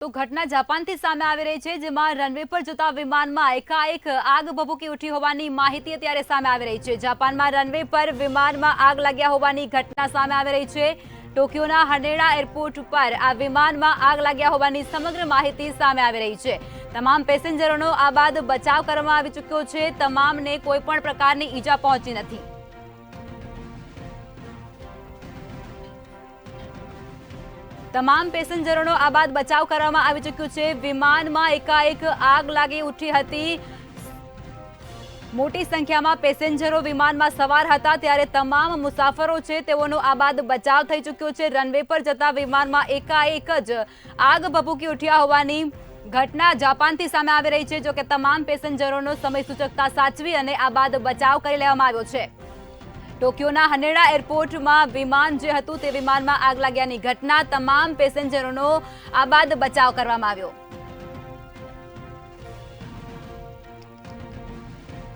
તો ઘટના જાપાનથી સામે આવી રહી છે, જેમાં રનવે પર જતા વિમાનમાં એકાએક આગ ભભૂકી ઉઠી હોવાની માહિતી અત્યારે સામે આવી રહી છે। જાપાનમાં રનવે પર વિમાનમાં આગ લાગ્યા હોવાની ઘટના સામે આવી રહી છે। ટોક્યોના હનેડા એરપોર્ટ પર આ વિમાનમાં આગ લાગ્યા હોવાની સમગ્ર માહિતી સામે આવી રહી છે। તમામ પેસેન્જરોનો આ બાદ બચાવ કરવામાં આવી ચૂક્યો છે। તમામને કોઈ પણ પ્રકારની ઈજા પહોંચી નથી। તમામ પેસેન્જરોનો આ બાદ બચાવ કરવામાં આવી ચૂક્યો છે। વિમાનમાં એકાએક આગ લાગી ઉઠી હતી। મોટી સંખ્યામાં પેસેન્જરો વિમાનમાં સવાર હતા, ત્યારે તમામ મુસાફરો છે તેઓનો આ બાદ બચાવ થઈ ચૂક્યો છે। રનવે પર જતા વિમાનમાં એકાએક જ આગ ભભૂકી ઉઠ્યા હોવાની ઘટના જાપાનથી સામે આવી રહી છે। જો કે તમામ પેસેન્જરોનો સમય સૂચકતા સાચવી અને આ બાદ બચાવ કરી લેવામાં આવ્યો છે। ટોક્યોના હનેડા એરપોર્ટમાં વિમાન જે હતું તે વિમાનમાં આગ લાગ્યાની ઘટના, તમામ પેસેન્જરોનો આ બાદ બચાવ કરવામાં આવ્યો।